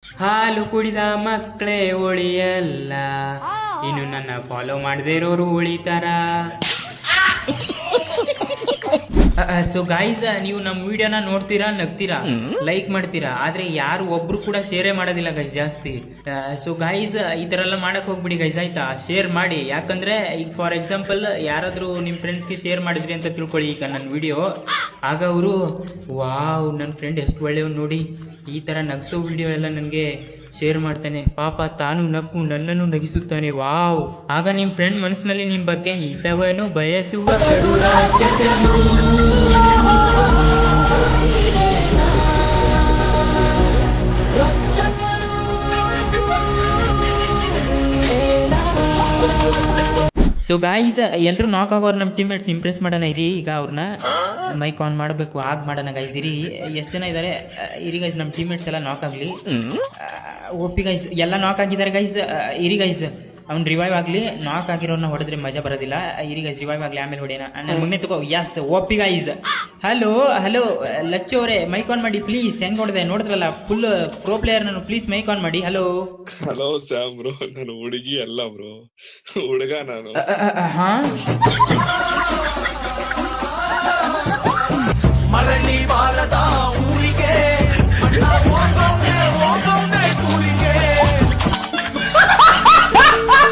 ಹಾಲು ಕುಡಿದ ಮಕ್ಕಳೇ ಉಳಿಯಲ್ಲ, ಇನ್ನು ನನ್ನ ಫಾಲೋ ಮಾಡದೇ ಇರೋರು ಉಳಿತಾರ. ಸೊ ಗೈಸ್, ನೀವು ನಮ್ಮ ವಿಡಿಯೋನ ನೋಡ್ತೀರಾ, ನಗ್ತೀರಾ, ಲೈಕ್ ಮಾಡ್ತೀರಾ, ಆದ್ರೆ ಯಾರು ಒಬ್ರು ಕೂಡ ಶೇರೇ ಮಾಡೋದಿಲ್ಲ ಗೈಸ್ ಜಾಸ್ತಿ. ಸೊ ಗೈಸ್, ಈ ತರ ಎಲ್ಲ ಮಾಡಕ್ ಹೋಗ್ಬಿಡಿ ಗೈಸ್, ಆಯ್ತಾ? ಶೇರ್ ಮಾಡಿ. ಯಾಕಂದ್ರೆ ಈಗ ಫಾರ್ ಎಕ್ಸಾಂಪಲ್ ಯಾರಾದ್ರೂ ನಿಮ್ ಫ್ರೆಂಡ್ಸ್ಗೆ ಶೇರ್ ಮಾಡಿದ್ರಿ ಅಂತ ತಿಳ್ಕೊಳ್ಳಿ ಈಗ ನನ್ನ ವಿಡಿಯೋ, ಆಗ ಅವರು ವಾವ್ ನನ್ನ ಫ್ರೆಂಡ್ ಎಷ್ಟು ಒಳ್ಳೆಯವ್ನು ನೋಡಿ, ಈ ತರ ನಗಿಸೋ ವಿಡಿಯೋ ಎಲ್ಲ ನನಗೆ ಶೇರ್ ಮಾಡ್ತಾನೆ, ಪಾಪ ತಾನು ನಕ್ಕು ನನ್ನನ್ನು ನಗಿಸುತ್ತಾನೆ, ವಾವ್. ಆಗ ನಿಮ್ಮ ಫ್ರೆಂಡ್ ಮನಸ್ಸಿನಲ್ಲಿ ನಿಮ್ಮ ಬಗ್ಗೆ ಹಿತವನ್ನು ಬಯಸುವ ಸೊ ಗಾಯ್ಸ್, ಎಲ್ಲರೂ ನಾಕ್ ಆಗೋರು ನಮ್ಮ ಟೀಮ್ಮೇಟ್ಸ್ ಇಂಪ್ರೆಸ್ ಮಾಡೋಣ ಇರಿ. ಈಗ ಅವ್ರನ್ನ ಮೈಕ್ ಆನ್ ಮಾಡಬೇಕು, ಆಗ ಮಾಡೋಣ ಗೈಸ್ ಇರಿ. ಎಷ್ಟು ಜನ ಇದ್ದಾರೆ ಇರಿ ಗೈಸ್, ನಮ್ಮ ಟೀಮ್ಮೇಟ್ಸ್ ಎಲ್ಲ ನಾಕ್ ಆಗಲಿ. ಒಪ್ಪಿ ಗೈಸ್, ಎಲ್ಲ ನಾಕ್ ಆಗಿದ್ದಾರೆ ಗೈಸ್, ಇರಿ ಗೈಸ್. ಅವ್ನು ರಿವೈವ್ ಆಗಲಿ. ನಾಕ್ ಆಗಿರೋನ್ನ ಹೊಡೆದ್ರೆ ಮಜಾ ಬರೋದಿಲ್ಲ. ಇರಿ ಗೈಸ್, ರಿವೈವ್ ಆಗಲಿ, ಆಮೇಲೆ ಹೊಡೆಯೋಣ. ನನ್ನ ಮುಂದೆ ತಗೋ. ಎಸ್, ಒಪ್ಪಿ ಗೈಸ್. ಹಲೋ ಹಲೋ ಲಚ್ಚು ಅವರೇ, ಮೈಕ್ ಆನ್ ಮಾಡಿ ಪ್ಲೀಸ್. ಹೆಂಗ್ ಹೊಡೆದೆ ನೋಡಿದ್ರಲ್ಲ, ಫುಲ್ ಪ್ರೋ ಪ್ಲೇಯರ್ ನಾನು, ಪ್ಲೀಸ್ ಮೈಕ್ ಆನ್ ಮಾಡಿ. ಹಲೋ ಹಲೋ ಸ್ಯಾಮ್ ಬ್ರೋ, ನಾನು ಹುಡುಗಿ ಅಲ್ಲ ಬ್ರೋ, ಹುಡುಗ ನಾನು. ಹಾ